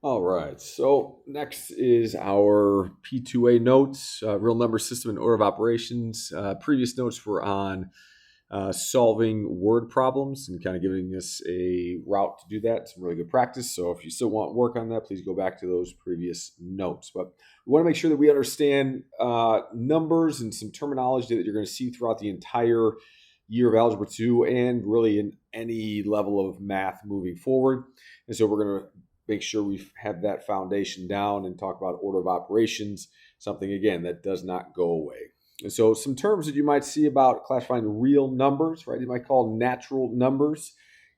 All right, so next is our P2A notes, real number system and order of operations. Previous notes were on solving word problems and kind of giving us a route to do that. Some really good practice. So if you still want work on that, please go back to those previous notes. But we want to make sure that we understand numbers and some terminology that you're going to see throughout the entire year of Algebra 2 and really in any level of math moving forward. And so we're going to make sure we have that foundation down and talk about order of operations, something, again, that does not go away. And so some terms that you might see about classifying real numbers, right? You might call natural numbers.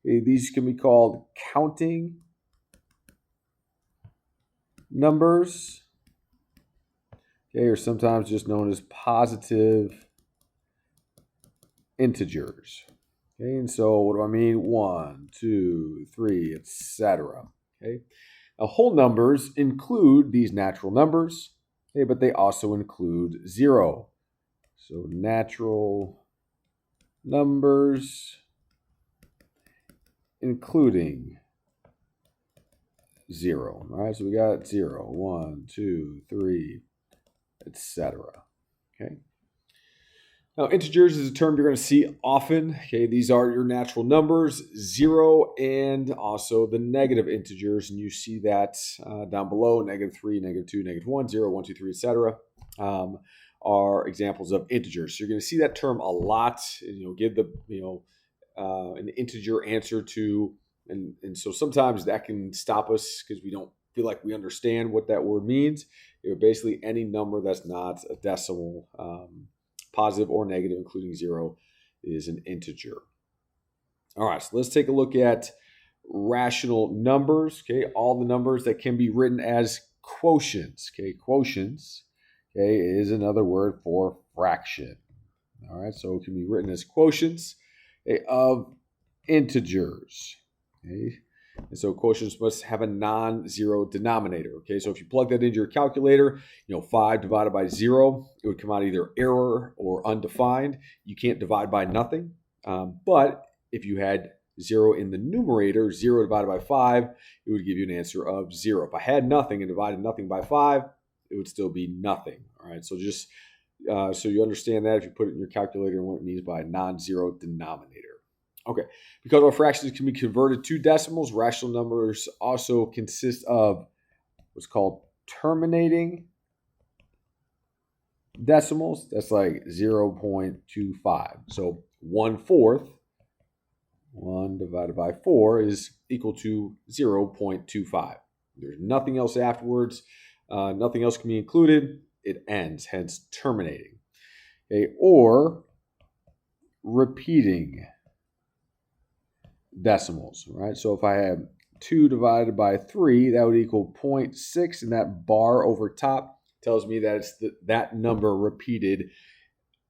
These can be called counting numbers, okay, or sometimes just known as positive integers. Okay, and so what do I mean? 1, 2, 3, etc. Okay. Now, whole numbers include these natural numbers, okay, but they also include 0. So natural numbers including 0. All right, so we got 0, 1, 2, 3, etc. Okay. Now, integers is a term you're going to see often. Okay, these are your natural numbers, 0 and also the negative integers, and you see that down below, -3, -2, -1, 0, 1, 2, 3, etc. Are examples of integers. So you're going to see that term a lot. Give the an integer answer to, and so sometimes that can stop us because we don't feel like we understand what that word means. Basically any number that's not a decimal. Positive or negative, including 0, is an integer. All right, so let's take a look at rational numbers. Okay, all the numbers that can be written as quotients. Okay, quotients, okay, is another word for fraction. All right, so it can be written as quotients, okay, of integers. Okay, and so quotients must have a non-zero denominator. Okay, so if you plug that into your calculator, 5 divided by 0, it would come out either error or undefined. You can't divide by nothing. But if you had 0 in the numerator, 0 divided by 5, it would give you an answer of 0. If I had nothing and divided nothing by 5, it would still be nothing. All right, so just so you understand that if you put it in your calculator and what it means by non-zero denominator. Okay, because our fractions can be converted to decimals, rational numbers also consist of what's called terminating decimals. That's like 0.25. So 1/4, 1 divided by 4 is equal to 0.25. There's nothing else afterwards. Nothing else can be included. It ends, hence terminating. Okay, or repeating decimals, right? So if I have 2 divided by 3, that would equal 0.6, and that bar over top tells me that it's that number repeated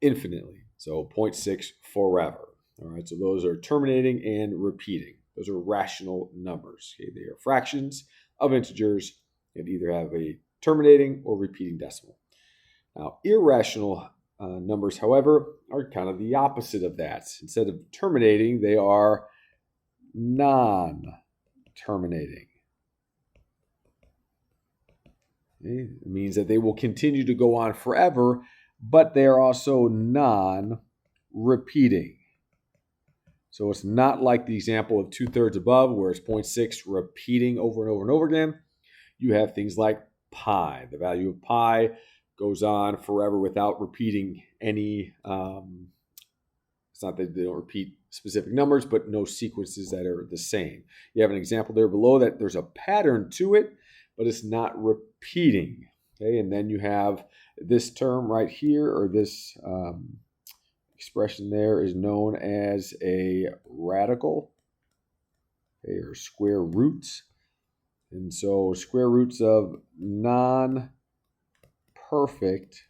infinitely. So 0.6 forever. All right, so those are terminating and repeating. Those are rational numbers. Okay, they are fractions of integers and either have a terminating or repeating decimal. Now, irrational numbers, however, are kind of the opposite of that. Instead of terminating, they are non-terminating. It means that they will continue to go on forever, but they are also non-repeating. So it's not like the example of 2/3 above, where it's 0.6 repeating over and over and over again. You have things like pi. The value of pi goes on forever without repeating any. It's not that they don't repeat specific numbers, but no sequences that are the same. You have an example there below that there's a pattern to it, but it's not repeating. Okay, and then you have this term right here, or this expression there is known as a radical, okay, or square roots. And so square roots of non-perfect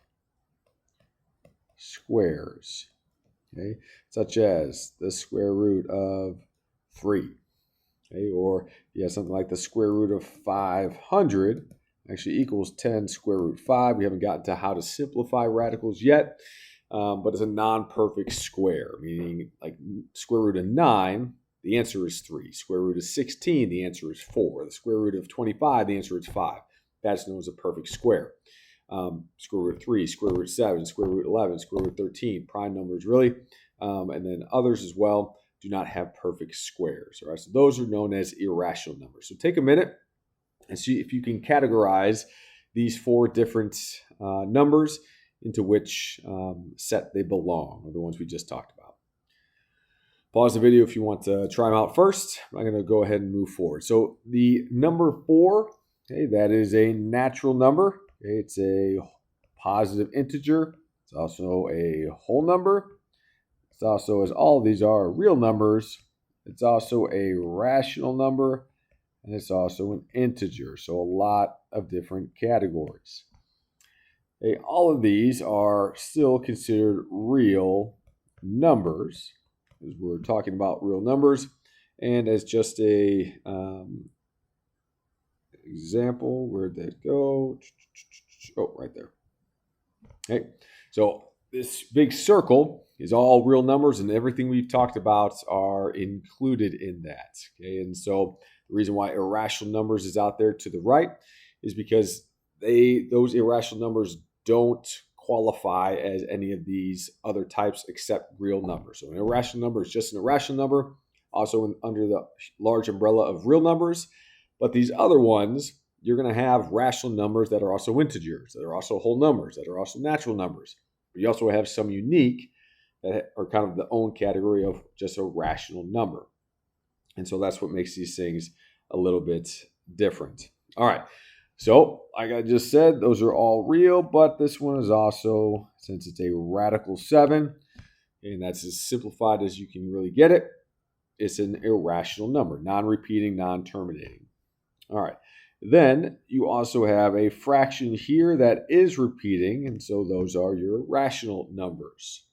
squares, okay, such as the square root of 3. Okay, or you have something like the square root of 500 actually equals 10 square root 5. We haven't gotten to how to simplify radicals yet, but it's a non-perfect square, meaning like square root of 9 the answer is 3. Square root of 16, the answer is 4. The square root of 25, the answer is 5. That's known as a perfect square. Square root of 3, square root of 7, square root of 11, square root of 13, prime numbers really, and then others as well do not have perfect squares. All right, so those are known as irrational numbers. So take a minute and see if you can categorize these 4 different numbers into which set they belong, or the ones we just talked about. Pause the video if you want to try them out first. I'm going to go ahead and move forward. So the number 4, okay, that is a natural number. Okay, it's a positive integer. It's also a whole number. It's also, as all of these are, real numbers. It's also a rational number, and it's also an integer. So a lot of different categories. Okay, all of these are still considered real numbers, because we're talking about real numbers. And as just a example, where'd that go? Oh, right there. Okay, so this big circle is all real numbers, and everything we've talked about are included in that. Okay, and so the reason why irrational numbers is out there to the right is because those irrational numbers don't qualify as any of these other types except real numbers. So an irrational number is just an irrational number, also under the large umbrella of real numbers. But these other ones, you're going to have rational numbers that are also integers, that are also whole numbers, that are also natural numbers. But you also have some unique that are kind of the own category of just a rational number. And so that's what makes these things a little bit different. All right. So like I just said, those are all real, but this one is also, since it's a radical 7, and that's as simplified as you can really get it, it's an irrational number, non-repeating, non-terminating. All right. Then you also have a fraction here that is repeating, and so those are your rational numbers.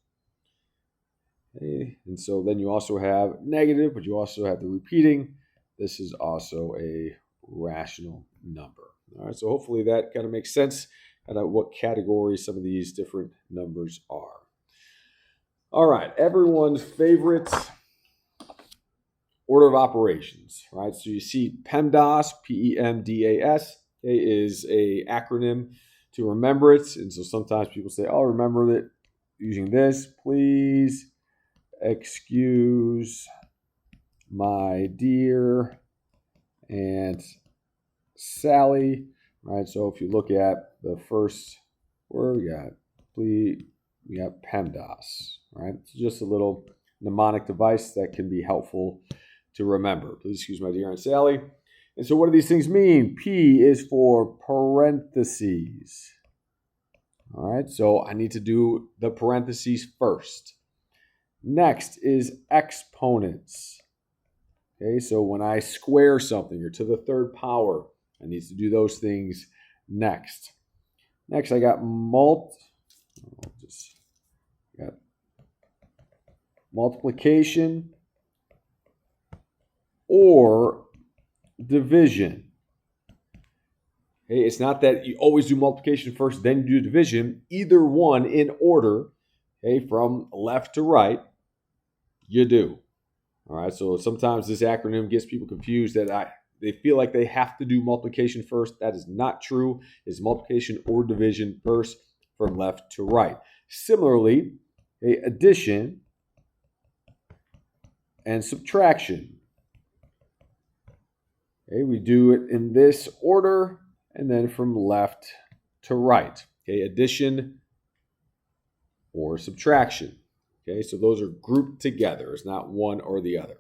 Okay. And so then you also have negative, but you also have the repeating. This is also a rational number. All right, so hopefully that kind of makes sense about what category some of these different numbers are. All right, everyone's favorite order of operations, right? So you see PEMDAS, P-E-M-D-A-S, okay, is a acronym to remember it. And so sometimes people say, oh, remember it using this. Please excuse my dear Aunt Sally, right? So if you look at the first word, we got PEMDAS, right? It's just a little mnemonic device that can be helpful to remember. Please excuse my dear Aunt Sally. And so what do these things mean? P is for parentheses. All right, so I need to do the parentheses first. Next is exponents. Okay, so when I square something or to the third power, I need to do those things next. Next, I got multiplication or division. Okay, it's not that you always do multiplication first, then you do division. Either one in order, okay, from left to right, you do. All right, so sometimes this acronym gets people confused that they feel like they have to do multiplication first. That is not true. It's multiplication or division first from left to right. Similarly, addition and subtraction. Okay, we do it in this order and then from left to right. Okay, addition or subtraction. Okay, so those are grouped together. It's not one or the other.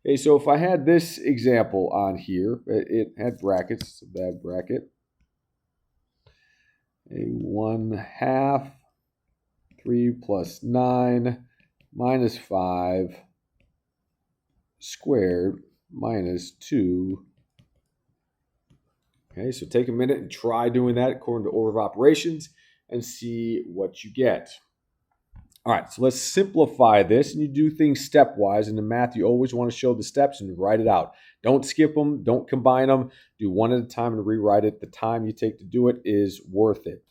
Okay, so if I had this example on here, it had brackets, it's a bad bracket. A 1/2, 3 plus 9 minus 5 squared minus 2. Okay, so take a minute and try doing that according to order of operations and see what you get. All right, so let's simplify this, and you do things stepwise. In the math, you always want to show the steps and write it out. Don't skip them. Don't combine them. Do one at a time and rewrite it. The time you take to do it is worth it.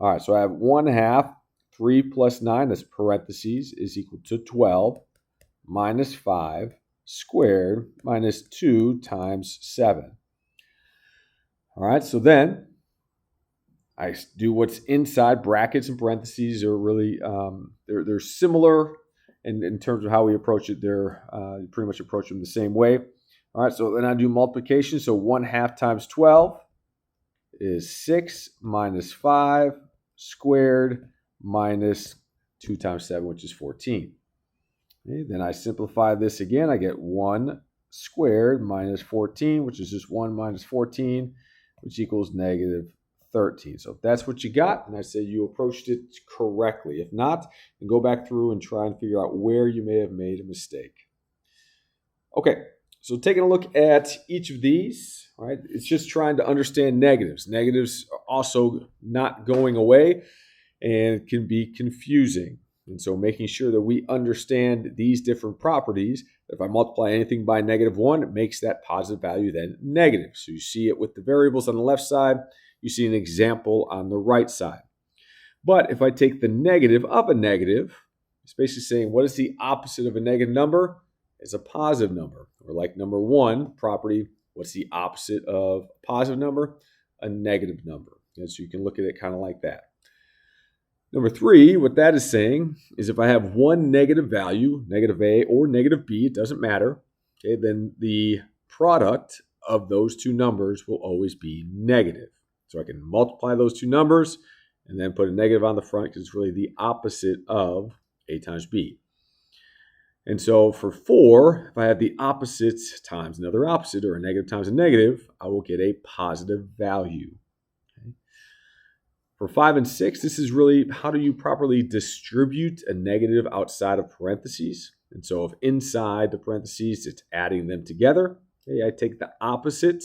All right, so I have 1/2, 3 plus 9, that's parentheses, is equal to 12, minus 5, squared minus 2 times 7. All right, so then I do what's inside. Brackets and parentheses are really, they're similar in terms of how we approach it. They're pretty much approach them the same way. All right, so then I do multiplication. So 1/2 times 12 is 6 minus 5 squared minus 2 times 7, which is 14. Okay, then I simplify this again. I get 1 squared minus 14, which is just 1 minus 14, which equals negative 13. So if that's what you got, and I say you approached it correctly. If not, then go back through and try and figure out where you may have made a mistake. Okay, so taking a look at each of these, right? It's just trying to understand negatives. Negatives are also not going away and can be confusing. And so making sure that we understand these different properties. If I multiply anything by -1, it makes that positive value then negative. So you see it with the variables on the left side. You see an example on the right side. But if I take the negative of a negative, it's basically saying what is the opposite of a negative number? It's a positive number. Or like number 1 property, what's the opposite of a positive number? A negative number. And so you can look at it kind of like that. Number 3, what that is saying is if I have one negative value, negative A or negative B, it doesn't matter, okay, then the product of those two numbers will always be negative. So I can multiply those two numbers and then put a negative on the front because it's really the opposite of A times B. And so for 4, if I have the opposite times another opposite or a negative times a negative, I will get a positive value. Okay. For 5 and 6, this is really how do you properly distribute a negative outside of parentheses. And so if inside the parentheses, it's adding them together, okay, I take the opposite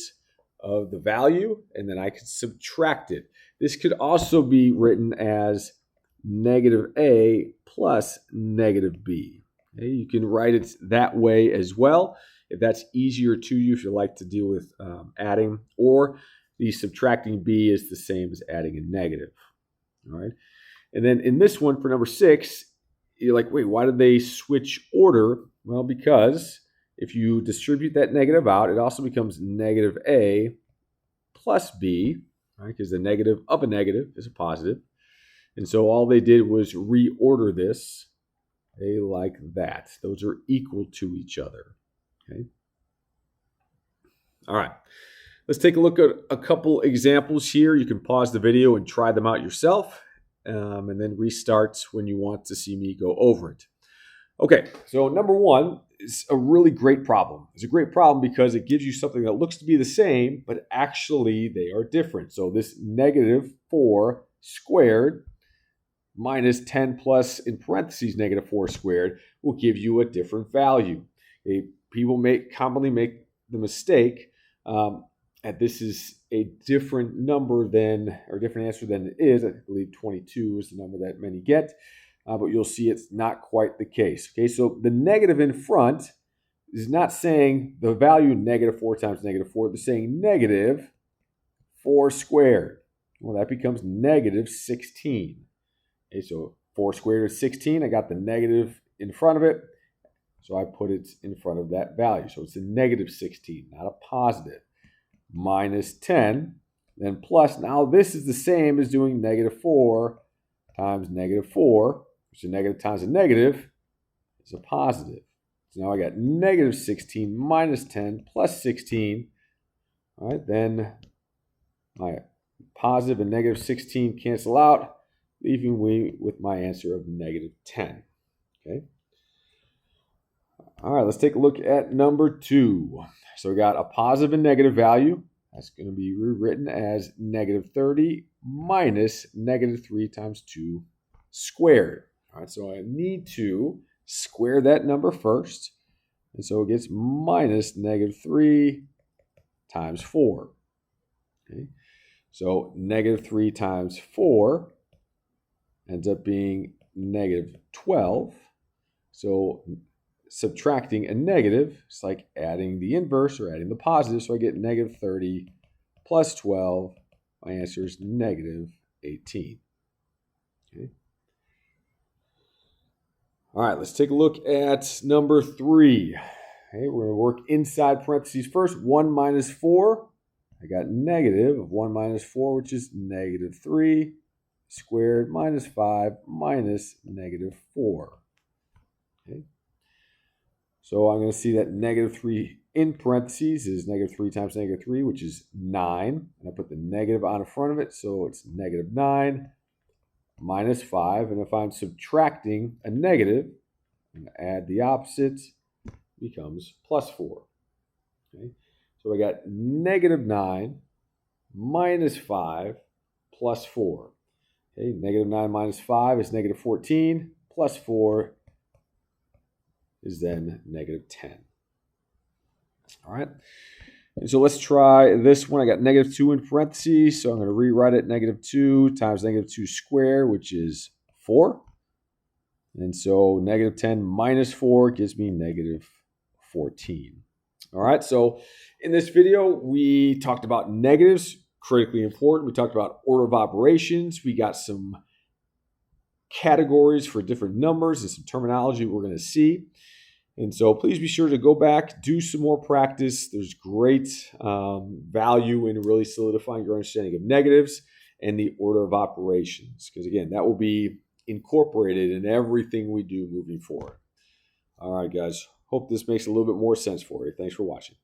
of the value and then I can subtract it. This could also be written as negative A plus negative B. Okay, you can write it that way as well if that's easier to you, if you like to deal with adding, or the subtracting B is the same as adding a negative. All right. And then in this one for number 6, you're like, wait, why did they switch order? Well, because if you distribute that negative out, it also becomes negative A plus B, right? Because the negative of a negative is a positive. And so all they did was reorder this like that. Those are equal to each other. Okay. All right. Let's take a look at a couple examples here. You can pause the video and try them out yourself, and then restart when you want to see me go over it. Okay, so number 1 is a really great problem. It's a great problem because it gives you something that looks to be the same, but actually they are different. So this negative 4 squared minus 10 plus in parentheses negative 4 squared will give you a different value. Okay, people commonly make the mistake that this is a different number than, or different answer than it is. I believe 22 is the number that many get, but you'll see it's not quite the case. Okay, so the negative in front is not saying the value negative 4 times negative 4. They're saying negative 4 squared. Well, that becomes negative 16. Okay, so 4 squared is 16. I got the negative in front of it, so I put it in front of that value. So it's a negative 16, not a positive. Minus 10, then plus. Now this is the same as doing negative 4 times negative 4, which is a negative times a negative is a positive. So now I got negative 16 minus 10 plus 16. All right, then my positive and negative 16 cancel out, leaving me with my answer of negative 10. Okay. All right, let's take a look at number 2. So we got a positive and negative value. That's going to be rewritten as negative 30 minus negative 3 times 2 squared. All right, so I need to square that number first. And so it gets minus negative 3 times 4. Okay. So negative 3 times 4 ends up being negative 12. So subtracting a negative, it's like adding the inverse or adding the positive. So I get negative 30 plus 12. My answer is negative 18. Okay. All right, let's take a look at number 3. Okay, we're going to work inside parentheses first. 1 minus 4. I got negative of 1 minus 4, which is negative 3 squared minus 5 minus negative 4. Okay. So I'm going to see that negative 3 in parentheses is negative 3 times negative 3, which is 9. And I put the negative on in front of it, so it's negative 9 minus 5. And if I'm subtracting a negative, I'm going to add the opposite, becomes plus 4. Okay. So I got negative 9 minus 5 plus 4. Okay. Negative 9 minus 5 is negative 14, plus 4 is then negative 10. All right. And so let's try this one. I got negative 2 in parentheses, so I'm going to rewrite it negative 2 times negative 2 squared, which is 4. And so negative 10 minus 4 gives me negative 14. All right, so in this video, we talked about negatives, critically important. We talked about order of operations. We got some categories for different numbers and some terminology we're going to see. And so please be sure to go back, do some more practice. There's great value in really solidifying your understanding of negatives and the order of operations. Because again, that will be incorporated in everything we do moving forward. All right, guys. Hope this makes a little bit more sense for you. Thanks for watching.